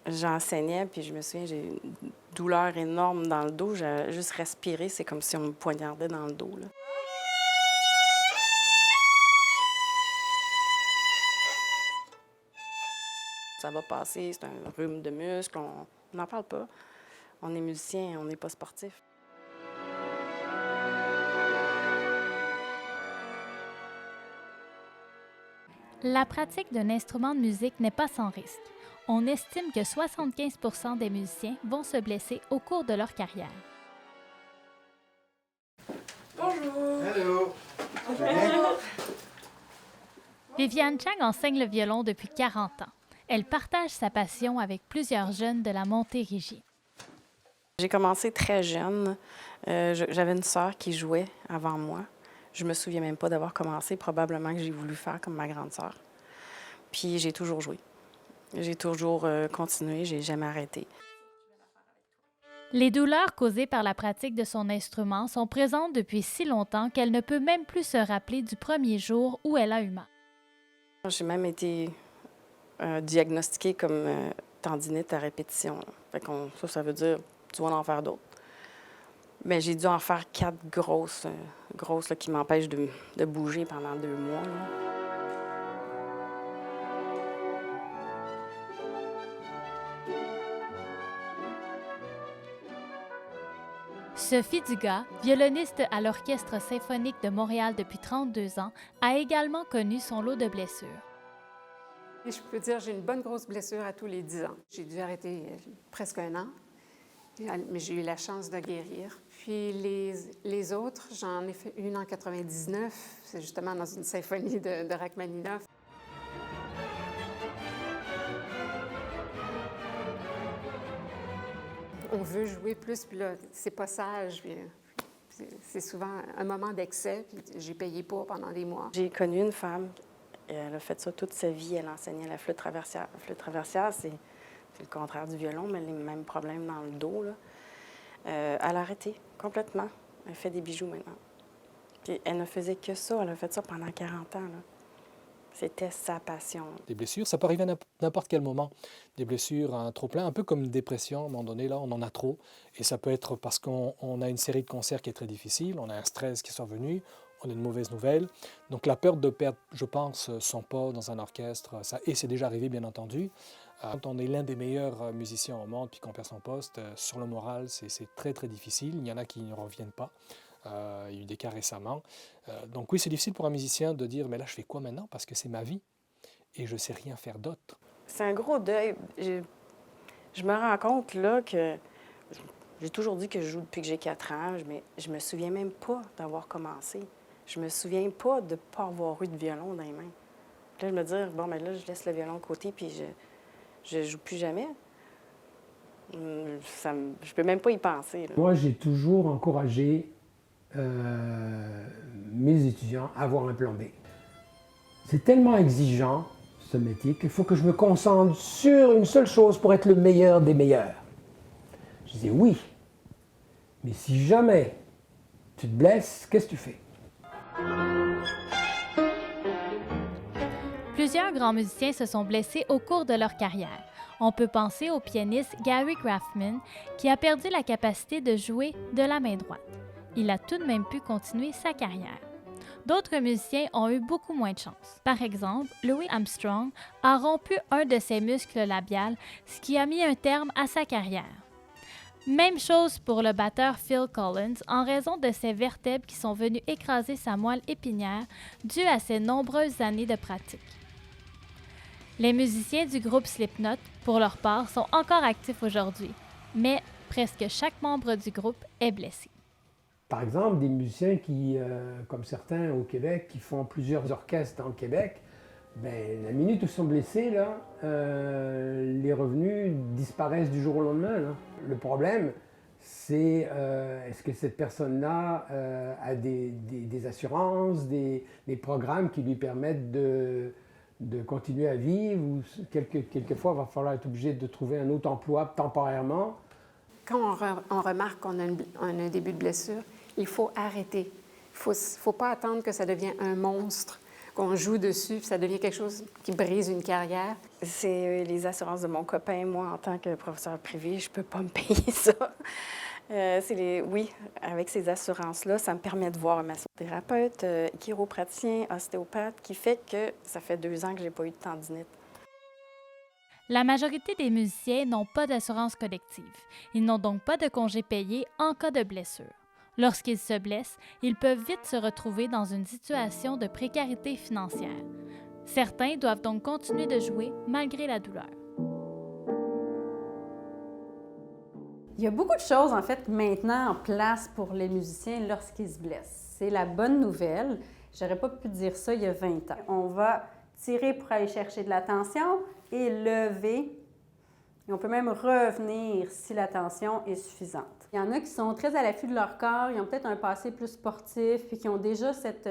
J'enseignais, puis je me souviens, j'ai une douleur énorme dans le dos. J'ai juste respiré, c'est comme si on me poignardait dans le dos, là. Ça va passer, c'est un rhume de muscle, on n'en parle pas. On est musicien, on n'est pas sportif. La pratique d'un instrument de musique n'est pas sans risque. On estime que 75% des musiciens vont se blesser au cours de leur carrière. Bonjour! Allô! Bonjour! Viviane Chang enseigne le violon depuis 40 ans. Elle partage sa passion avec plusieurs jeunes de la Montérégie. J'ai commencé très jeune. J'avais une sœur qui jouait avant moi. Je me souviens même pas d'avoir commencé. Probablement que j'ai voulu faire comme ma grande sœur. Puis j'ai toujours joué. J'ai toujours continué, j'ai jamais arrêté. Les douleurs causées par la pratique de son instrument sont présentes depuis si longtemps qu'elle ne peut même plus se rappeler du premier jour où elle a eu mal. J'ai même été diagnostiquée comme tendinite à répétition, là. Fait qu'on, ça veut dire tu vas en faire d'autres. Mais j'ai dû en faire 4 grosses là, qui m'empêchent de bouger pendant 2 mois, là. Sophie Dugas, violoniste à l'Orchestre symphonique de Montréal depuis 32 ans, a également connu son lot de blessures. Et je peux dire, j'ai une bonne grosse blessure à tous les 10 ans. J'ai dû arrêter presque 1 an, mais j'ai eu la chance de guérir. Puis les autres, j'en ai fait une en 99, c'est justement dans une symphonie de Rachmaninoff. On veut jouer plus, puis là, c'est pas sage. Puis c'est souvent un moment d'excès, puis j'ai payé pour pendant des mois. J'ai connu une femme, elle a fait ça toute sa vie, elle enseignait la flûte traversière. La flûte traversière, c'est le contraire du violon, mais les mêmes problèmes dans le dos, là. Elle a arrêté complètement. Elle fait des bijoux maintenant. Puis elle ne faisait que ça, elle a fait ça pendant 40 ans, là. C'était sa passion. Des blessures, ça peut arriver à n'importe quel moment. Des blessures, un trop-plein, un peu comme une dépression, à un moment donné, là, on en a trop. Et ça peut être parce qu'on a une série de concerts qui est très difficile, on a un stress qui est survenu, on a une mauvaise nouvelle. Donc la peur de perdre, je pense, son pas dans un orchestre, ça, et c'est déjà arrivé, bien entendu. Quand on est l'un des meilleurs musiciens au monde, puis qu'on perd son poste, sur le moral, c'est très, très difficile. Il y en a qui ne reviennent pas. Il y a eu des cas récemment. Donc oui, c'est difficile pour un musicien de dire « mais là, je fais quoi maintenant? Parce que c'est ma vie et je ne sais rien faire d'autre. » C'est un gros deuil. Je me rends compte, là, que j'ai toujours dit que je joue depuis que j'ai 4 ans, mais je me souviens même pas d'avoir commencé. Je me souviens pas de ne pas avoir eu de violon dans les mains. Puis là, je me dis, bon, mais là, je laisse le violon de côté, puis je joue plus jamais. Je peux même pas y penser, là. Moi, j'ai toujours encouragé mes étudiants à avoir un plan B. C'est tellement exigeant, ce métier, qu'il faut que je me concentre sur une seule chose pour être le meilleur des meilleurs. Je disais oui, mais si jamais tu te blesses, qu'est-ce que tu fais? Plusieurs grands musiciens se sont blessés au cours de leur carrière. On peut penser au pianiste Gary Graffman, qui a perdu la capacité de jouer de la main droite. Il a tout de même pu continuer sa carrière. D'autres musiciens ont eu beaucoup moins de chance. Par exemple, Louis Armstrong a rompu un de ses muscles labiaux, ce qui a mis un terme à sa carrière. Même chose pour le batteur Phil Collins, en raison de ses vertèbres qui sont venues écraser sa moelle épinière due à ses nombreuses années de pratique. Les musiciens du groupe Slipknot, pour leur part, sont encore actifs aujourd'hui, mais presque chaque membre du groupe est blessé. Par exemple, des musiciens qui, comme certains au Québec, qui font plusieurs orchestres dans le Québec, ben, la minute où ils sont blessés, là, les revenus disparaissent du jour au lendemain, là. Le problème, c'est est-ce que cette personne-là a des assurances, des programmes qui lui permettent de continuer à vivre, ou quelquefois, il va falloir être obligé de trouver un autre emploi temporairement. Quand on remarque qu'on a un début de blessure, il faut arrêter. Il ne faut pas attendre que ça devienne un monstre qu'on joue dessus, puis ça devient quelque chose qui brise une carrière. C'est les assurances de mon copain. Moi, en tant que professeur privé, je ne peux pas me payer ça. Oui, avec ces assurances-là, ça me permet de voir un massothérapeute, chiropraticien, ostéopathe, qui fait que ça fait 2 ans que je n'ai pas eu de tendinite. La majorité des musiciens n'ont pas d'assurance collective. Ils n'ont donc pas de congés payés en cas de blessure. Lorsqu'ils se blessent, ils peuvent vite se retrouver dans une situation de précarité financière. Certains doivent donc continuer de jouer malgré la douleur. Il y a beaucoup de choses, en fait, maintenant en place pour les musiciens lorsqu'ils se blessent. C'est la bonne nouvelle. J'aurais pas pu dire ça il y a 20 ans. On va tirer pour aller chercher de la tension et lever. Et on peut même revenir si la tension est suffisante. Il y en a qui sont très à l'affût de leur corps, ils ont peut-être un passé plus sportif, puis qui ont déjà cette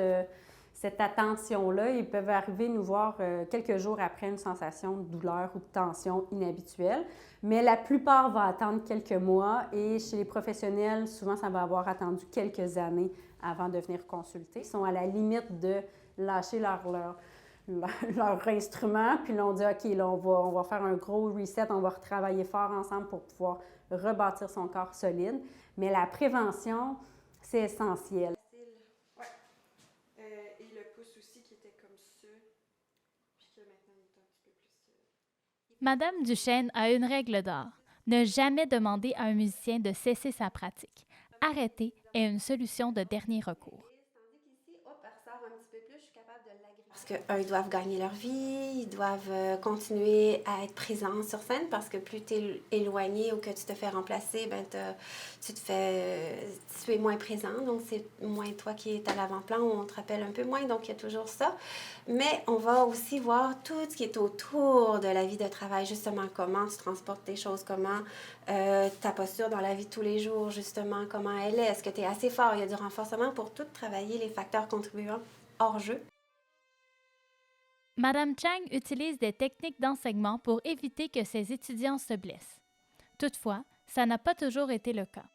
attention-là. Ils peuvent arriver nous voir quelques jours après une sensation de douleur ou de tension inhabituelle. Mais la plupart vont attendre quelques mois et chez les professionnels, souvent, ça va avoir attendu quelques années avant de venir consulter. Ils sont à la limite de lâcher leur instrument, puis là, on dit « OK, là, on va faire un gros reset, on va retravailler fort ensemble pour pouvoir rebâtir son corps solide. » Mais la prévention, c'est essentiel. Oui. Et le pouce aussi qui était comme ça, puis que maintenant il est un petit peu plus... Madame Duchesne a une règle d'or. Ne jamais demander à un musicien de cesser sa pratique. Arrêter est une solution de dernier recours. Parce qu'eux, ils doivent gagner leur vie, ils doivent continuer à être présents sur scène parce que plus tu es éloigné ou que tu te fais remplacer, ben tu es moins présent, donc c'est moins toi qui es à l'avant-plan ou on te rappelle un peu moins, donc il y a toujours ça. Mais on va aussi voir tout ce qui est autour de la vie de travail, justement comment tu transportes tes choses, comment ta posture dans la vie de tous les jours, justement comment elle est, est-ce que tu es assez fort, il y a du renforcement pour tout travailler les facteurs contribuants hors jeu. Madame Chang utilise des techniques d'enseignement pour éviter que ses étudiants se blessent. Toutefois, ça n'a pas toujours été le cas.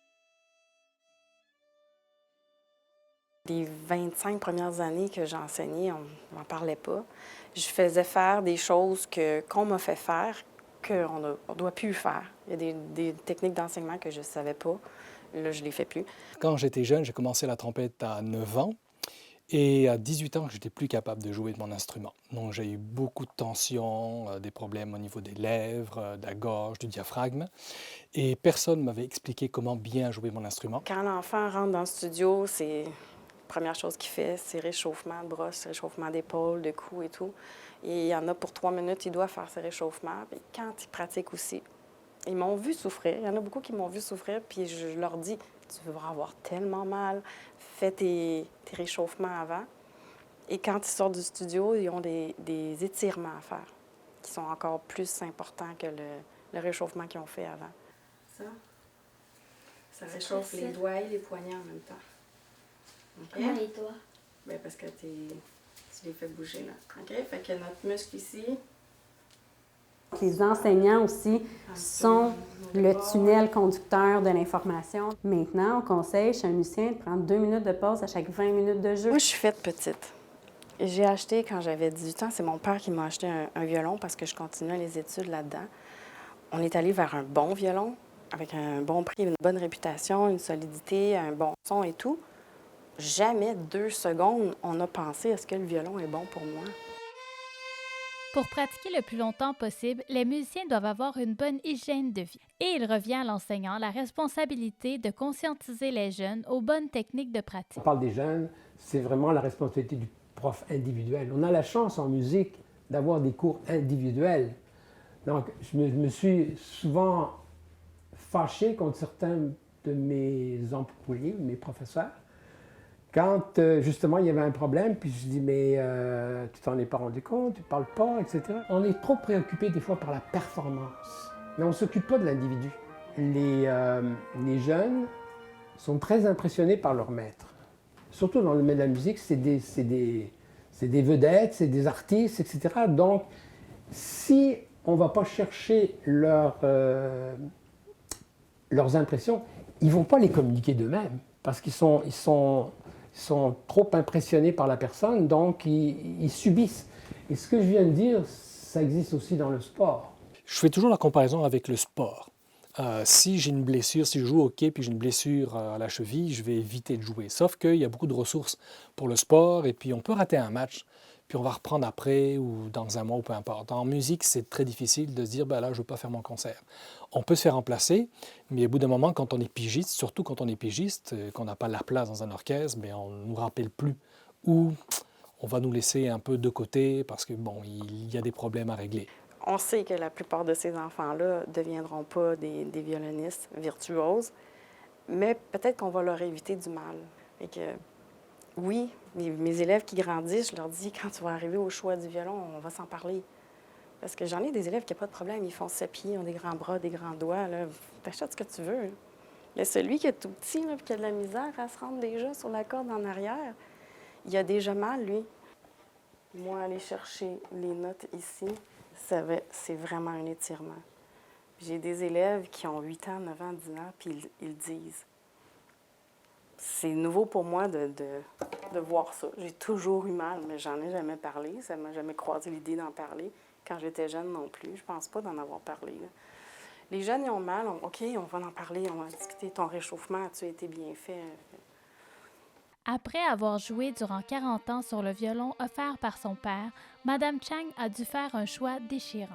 Les 25 premières années que j'ai enseigné, on n'en parlait pas. Je faisais faire des choses qu'on m'a fait faire, qu'on ne doit plus faire. Il y a des techniques d'enseignement que je ne savais pas. Là, je ne les fais plus. Quand j'étais jeune, j'ai commencé la trompette à 9 ans. Et à 18 ans, je n'étais plus capable de jouer de mon instrument. Donc j'ai eu beaucoup de tensions, des problèmes au niveau des lèvres, de la gorge, du diaphragme. Et personne ne m'avait expliqué comment bien jouer mon instrument. Quand l'enfant rentre dans le studio, c'est la première chose qu'il fait, c'est réchauffement de brosse, réchauffement d'épaule, de cou et tout. Et il y en a pour 3 minutes, il doit faire ses réchauffements. Et quand il pratique aussi, ils m'ont vu souffrir. Il y en a beaucoup qui m'ont vu souffrir, puis je leur dis, tu vas avoir tellement mal. Fais tes réchauffements avant. Et quand ils sortent du studio, ils ont des étirements à faire qui sont encore plus importants que le réchauffement qu'ils ont fait avant. Ça réchauffe les doigts et les poignets en même temps. Okay? Comment les doigts? Bien, parce que tu les fais bouger, là. OK? Fait que notre muscle ici... Les enseignants aussi sont le tunnel conducteur de l'information. Maintenant, on conseille chez un musicien de prendre 2 minutes de pause à chaque 20 minutes de jeu. Moi, je suis faite petite. J'ai acheté, quand j'avais 18 ans, c'est mon père qui m'a acheté un violon parce que je continuais les études là-dedans. On est allé vers un bon violon, avec un bon prix, une bonne réputation, une solidité, un bon son et tout. Jamais 2 secondes, on a pensé, est-ce que le violon est bon pour moi? Pour pratiquer le plus longtemps possible, les musiciens doivent avoir une bonne hygiène de vie. Et il revient à l'enseignant la responsabilité de conscientiser les jeunes aux bonnes techniques de pratique. On parle des jeunes, c'est vraiment la responsabilité du prof individuel. On a la chance en musique d'avoir des cours individuels. Donc, je me suis souvent fâché contre certains de mes employés, mes professeurs, quand justement il y avait un problème, puis je dis mais tu t'en es pas rendu compte, tu parles pas, etc. On est trop préoccupé des fois par la performance, mais on ne s'occupe pas de l'individu. Les jeunes sont très impressionnés par leur maître. Surtout dans le domaine de la musique, c'est des vedettes, c'est des artistes, etc. Donc, si on ne va pas chercher leurs impressions, ils ne vont pas les communiquer d'eux-mêmes, parce qu'ils sont sont trop impressionnés par la personne, donc ils subissent. Et ce que je viens de dire, ça existe aussi dans le sport. Je fais toujours la comparaison avec le sport. Si j'ai une blessure, si je joue au hockey puis j'ai une blessure à la cheville, je vais éviter de jouer. Sauf qu'il y a beaucoup de ressources pour le sport et puis on peut rater un match, puis on va reprendre après ou dans un mois ou peu importe. En musique, c'est très difficile de se dire ben là, je ne veux pas faire mon concert. On peut se faire remplacer, mais au bout d'un moment, quand on est pigiste, surtout quand on est pigiste, qu'on n'a pas la place dans un orchestre, ben on ne nous rappelle plus ou on va nous laisser un peu de côté parce que bon, il y a des problèmes à régler. On sait que la plupart de ces enfants-là ne deviendront pas des violonistes virtuoses, mais peut-être qu'on va leur éviter du mal. Et que, oui, mes élèves qui grandissent, je leur dis, quand tu vas arriver au choix du violon, on va s'en parler. Parce que j'en ai des élèves qui n'ont pas de problème, ils font 7 pieds, ils ont des grands bras, des grands doigts. T'achètes ce que tu veux. Il y a celui qui est tout petit, là, puis qui a de la misère à se rendre déjà sur la corde en arrière. Il a déjà mal, lui. Moi, aller chercher les notes ici, c'est vraiment un étirement. J'ai des élèves qui ont 8 ans, 9 ans, 10 ans, puis ils disent. C'est nouveau pour moi de voir ça. J'ai toujours eu mal, mais j'en ai jamais parlé. Ça m'a jamais croisé l'idée d'en parler. Quand j'étais jeune non plus, je pense pas d'en avoir parlé. Là. Les jeunes, ils ont mal. OK, on va en parler, on va discuter. Ton réchauffement, as-tu été bien fait? Après avoir joué durant 40 ans sur le violon offert par son père, Madame Chang a dû faire un choix déchirant.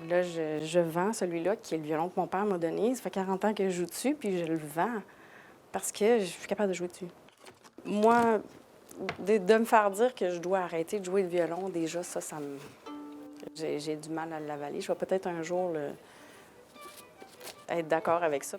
Là, je vends celui-là, qui est le violon que mon père m'a donné. Ça fait 40 ans que je joue dessus, puis je le vends parce que je suis capable de jouer dessus. Moi, de me faire dire que je dois arrêter de jouer le violon, déjà, ça me... J'ai du mal à l'avaler. Je vais peut-être un jour être d'accord avec ça.